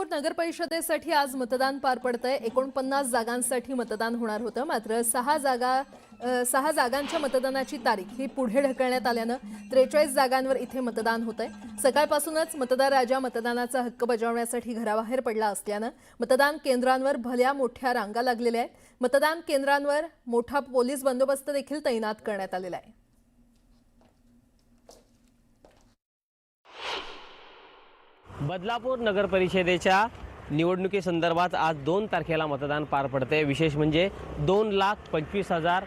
बदलापूर नगर परिषदेसाठी आज मतदान पार पडतंय। 49 जागांसाठी मतदान होणार होतं, मात्र 6 जागांच्या मतदानाची तारीख ही पुढे ढकलण्यात आल्यानं 43 जागांवर इथे मतदान होतंय। सकाळपासूनच मतदार राजा मतदानाचा हक्क बजावण्यासाठी घराबाहेर पडला असल्यानं मतदान केंद्रांवर भल्या मोठ्या रांगा लागलेल्या आहेत। मतदान केंद्रांवर मोठा पोलीस बंदोबस्त देखील तैनात करण्यात आलेला आहे। बदलापूर नगर परिषदेच्या निवडणुकीसंदर्भात आज 2 तारखेला मतदान पार पडते। विशेष म्हणजे 2,25,000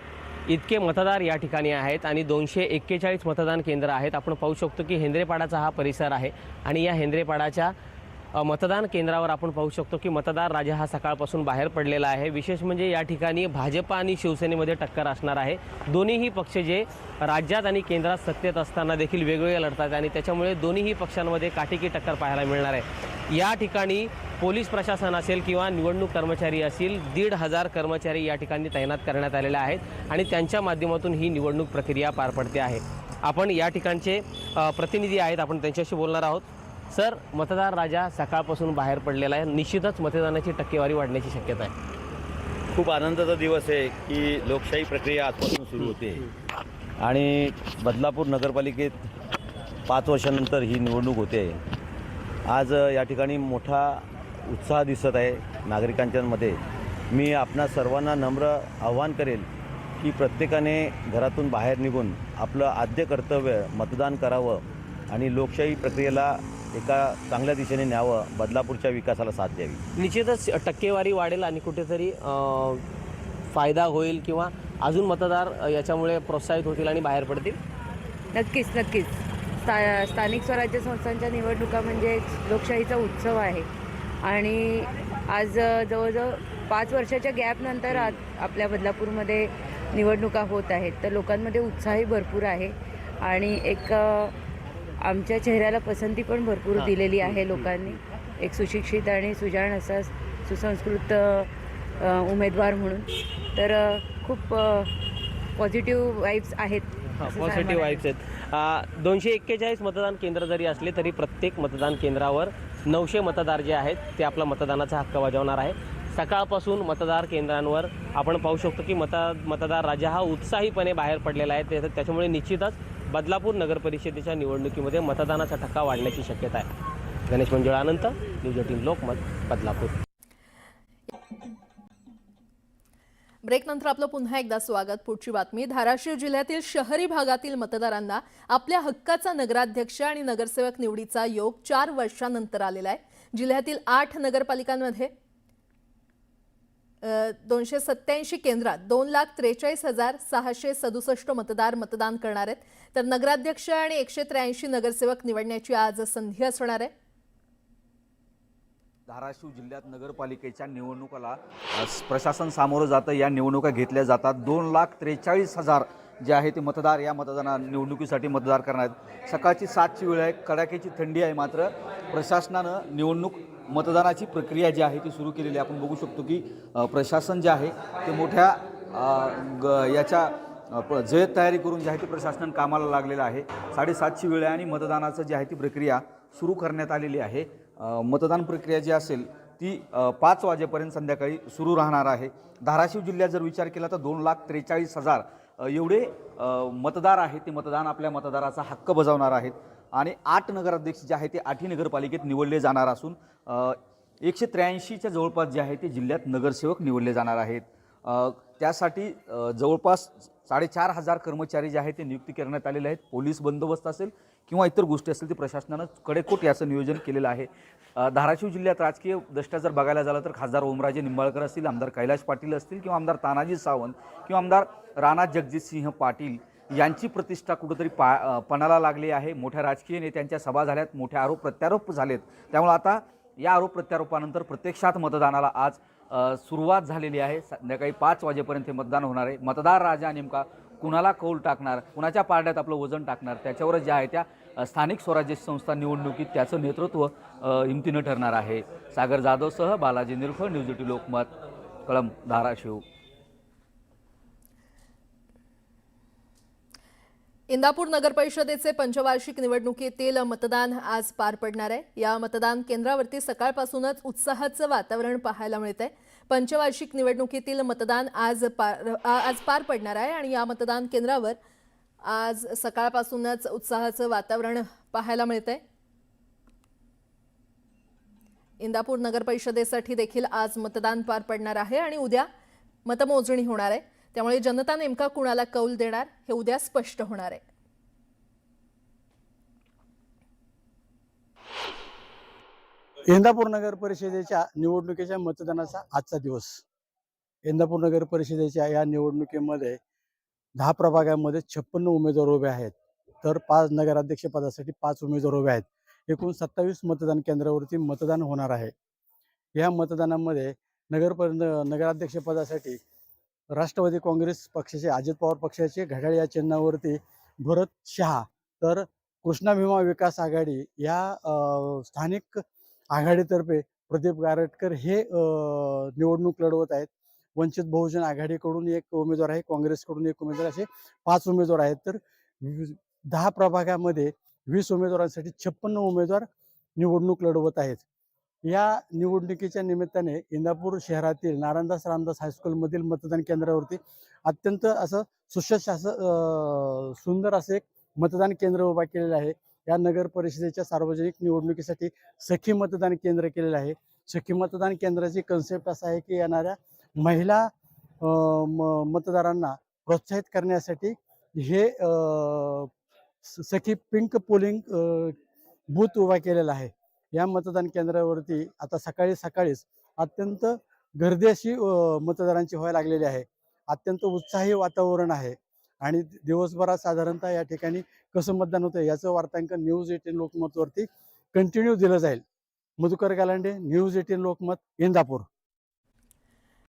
इतके मतदार या ठिकाणी आहेत आणि 241 मतदान केंद्र आहेत। आपण पाहू शकतो की हेंद्रेपाडाचा हा परिसर आहे आणि या हेंद्रेपाडाच्या मतदान केंद्रावर आपण पाहू शकतो की मतदार राजा हा सकाळपासून बाहेर पडलेला आहे। विशेष म्हणजे या ठिकाणी भाजप आणि शिवसेनेमध्ये टक्कर असणार आहे। दोन्हीही पक्ष जे राज्यात आणि केंद्रात सत्तेत असताना देखील वेगवेगळे लढतात आणि त्याच्यामुळे दोन्हीही पक्षांमध्ये काटेकी टक्कर पाहायला मिळणार आहे। या ठिकाणी पोलीस प्रशासन असेल किंवा निवडणूक कर्मचारी असतील 1,500 कर्मचारी या ठिकाणी तैनात करण्यात आलेले आहेत आणि त्यांच्या माध्यमातून ही निवडणूक प्रक्रिया पार पडते आहे। आपण या ठिकाणचे प्रतिनिधी आहेत, आपण त्यांच्याशी बोलणार आहोत। सर, मतदार राजा सकाळपासून बाहेर पडलेला आहे, निश्चितच मतदानाची टक्केवारी वाढण्याची शक्यता आहे। खूप आनंदाचा दिवस आहे की लोकशाही प्रक्रिया आजपासून सुरू होते आणि बदलापूर नगरपालिकेत 5 वर्षानंतर ही निवडणूक होते। आज या ठिकाणी मोठा उत्साह दिसत आहे नागरिकांच्यामध्ये। मी आपणा सर्वांना नम्र आवाहन करेल की प्रत्येकाने घरातून बाहेर निघून आपलं आद्य कर्तव्य मतदान करावं आणि लोकशाही प्रक्रियेला एका चांगल्या दिशेने न्यावं, बदलापूरच्या विकासाला साथ द्यावी। निश्चितच टक्केवारी वाढेल आणि कुठेतरी फायदा होईल किंवा अजून मतदार याच्यामुळे प्रोत्साहित होतील आणि बाहेर पडतील। नक्कीच स्थानिक स्वराज्य संस्थांच्या निवडणुका म्हणजे लोकशाहीचा उत्सव आहे आणि आज जवळजवळ 5 वर्षाच्या गॅपनंतर आपल्या बदलापूरमध्ये निवडणुका होत आहेत, तर लोकांमध्ये उत्साहही भरपूर आहे आणि एक आमच्या चेहऱ्याला पसंती पण भरपूर दिलेली आहे लोकांनी। एक सुशिक्षित आणि सुजाण असा सुसंस्कृत उमेदवार म्हणून तर खूप पॉझिटिव्ह वाइब्स आहेत। पॉझिटिव्ह वाइब्स आहेत। 241 मतदान केंद्र जरी असले तरी प्रत्येक मतदान केंद्रावर 900 मतदार जे आहेत ते आपला मतदानाचा हक्क बजावणार आहे। सकाळपासून मतदार केंद्रांवर आपण पाहू शकतो की मतदार राजा हा उत्साहीपणे बाहेर पडलेला आहे। त्याच्यामुळे निश्चितच बदलापूर नगर परिषदेच्या निवडणुकीमध्ये मतदानाचा टक्का वाढण्याची शक्यता आहे। गणेश मंजुळा, अनंत, न्यूज 18 लोकमत, बदलापूर। ब्रेकनंतर आपलं पुन्हा एकदा स्वागत। पुढची बातमी, धाराशिव जिल्ह्यातील शहरी भागातील मतदारांना आपल्या हक्काचा नगराध्यक्ष आणि नगरसेवक निवडीचा योग 4 वर्षांनंतर आलेला आहे। जिल्ह्यातील 8 नगरपालिकांमध्ये 287 केंद्रात 2,43,667 मतदार मतदान करणार आहेत, तर नगराध्यक्ष आणि 183 नगरसेवक निवडण्याची आज संधी असणार आहे। धाराशिव जिल्ह्यात नगरपालिकेच्या निवडणुकाला प्रशासन सामोरं जातं। या निवडणुका घेतल्या जातात। 2,43,000 जे आहे ते मतदार या निवडणुकीसाठी मतदार करणार आहेत। सकाळची 7ची वेळ आहे, कडाक्याची थंडी आहे, मात्र प्रशासनानं निवडणूक मतदानाची प्रक्रिया जी आहे ती सुरू केलेली आहे। आपण बघू शकतो की प्रशासन जे आहे ते मोठ्या याच्या जय्यत तयारी करून जे आहे ते प्रशासन कामाला लागलेलं आहे। 7:30ची वेळ आहे आणि मतदानाचं जी आहे ती प्रक्रिया सुरू करण्यात आलेली आहे। मतदान प्रक्रिया जी असेल ती 5 वाजेपर्यंत संध्याकाळी सुरू राहणार आहे। धाराशिव जिल्ह्यात जर विचार केला तर 2,43,000 एवढे मतदार आहेत ते मतदान आपल्या मतदाराचा हक्क बजावणार आहेत आणि 8 नगराध्यक्ष जे आहे ते 8ही नगरपालिकेत निवडले जाणार असून 183च्या जवळपास जे आहे ते जिल्ह्यात नगरसेवक निवडले जाणार आहेत। त्यासाठी जवळपास 4,500 कर्मचारी जे आहेत ते नियुक्ती करण्यात आलेले आहेत। पोलीस बंदोबस्त असेल किंवा इतर गोष्टी असतील ते प्रशासनानं कडेकोट याचं नियोजन केलेलं आहे। धाराशिव जिल्ह्यात राजकीय दृष्ट्या जर बघायला झालं तर खासदार ओमराजे निंबाळकर असतील, आमदार कैलाश पाटील असतील किंवा आमदार तानाजी सावंत किंवा आमदार राणा जगजितसिंह पाटील यांची प्रतिष्ठा कुठेतरी पणाला लागली आहे। मोठ्या राजकीय नेत्यांच्या सभा झाल्यात, मोठे आरोप प्रत्यारोप झालेत, त्यामुळे आता या आरोप प्रत्यारोपानंतर प्रत्यक्षात मतदानाला आज सुरुवात झालेली आहे। संध्याकाळी 5 वाजेपर्यंत हे मतदान होणार आहे। मतदार राजा नेमका कुणाला कौल टाकणार, कुणाच्या पारड्यात आपलं वजन टाकणार, त्याच्यावर जे आहे त्या स्थानिक स्वराज्य संस्था निवडणुकीत त्याचं नेतृत्व हिमतीनं ठरणार आहे। सागर जाधवसह बालाजी निरखळ, न्यूज 18 लोकमत, कळंब, धाराशिव। इंदापूर नगर परिषदेचे पंचवार्षिक निवडणुकीतील मतदान आज पार पडणार आहे। या मतदान केंद्रावरती सकाळपासूनच उत्साहाचं वातावरण पाहायला मिळतंय। पंचवार्षिक निवडणुकीतील मतदान आज पार पडणार आहे आणि या मतदान केंद्रावर आज सकाळपासूनच उत्साहाचं वातावरण पाहायला मिळतंय। इंदापूर नगर परिषदेसाठी देखील आज मतदान पार पडणार आहे आणि उद्या मतमोजणी होणार आहे। त्यामुळे जनता नेमका कुणाला कौल देणार हे उद्या स्पष्ट होणार आहे। इंदापूर नगर परिषदेच्या निवडणुकीच्या मतदानाचा आजचा दिवस। इंदापूर नगर परिषदेच्या या निवडणुकीमध्ये 10 प्रभागामध्ये 56 उमेदवार उभे आहेत, तर 5 नगराध्यक्ष पदासाठी 5 उमेदवार उभे आहेत। एकूण 27 मतदान केंद्रावरती मतदान होणार आहे। या मतदानामध्ये नगराध्यक्ष पदासाठी राष्ट्रवादी काँग्रेस पक्षाचे अजित पवार पक्षाचे घड्याळ या चिन्हावरती भरत शहा, तर कृष्णा भीमा विकास आघाडी या स्थानिक आघाडीतर्फे प्रदीप गारटकर हे निवडणूक लढवत आहेत। वंचित बहुजन आघाडीकडून एक उमेदवार आहे, काँग्रेसकडून एक उमेदवार, असे 5 उमेदवार आहेत। तर 10 प्रभागामध्ये 20 उमेदवारांसाठी 56 उमेदवार निवडणूक लढवत आहेत। या निवडणुकीच्या निमित्ताने इंदापूर शहरातील नारायणदास रामदास हायस्कूलमधील मतदान केंद्रावरती अत्यंत असं सुंदर असे एक मतदान केंद्र उभा केलेलं आहे। या नगर परिषदेच्या सार्वजनिक निवडणुकीसाठी सखी मतदान केंद्र केलेलं आहे। सखी मतदान केंद्राची कन्सेप्ट असा आहे की येणाऱ्या महिला मतदारांना प्रोत्साहित करण्यासाठी हे सखी पिंक पोलिंग बूथ उभा केलेला आहे। या मतदान केंद्रावरती आता सकाळीच अत्यंत गर्दी अशी मतदारांची व्हायला लागलेली आहे। अत्यंत उत्साही वातावरण आहे आणि दिवसभरात साधारणतः या ठिकाणी कसं मतदान होतं याचं वार्तांकन न्यूज 18 लोकमतवरती कंटिन्यू दिलं जाईल। मधुकर गालांडे, न्यूज 18 लोकमत, इंदापूर।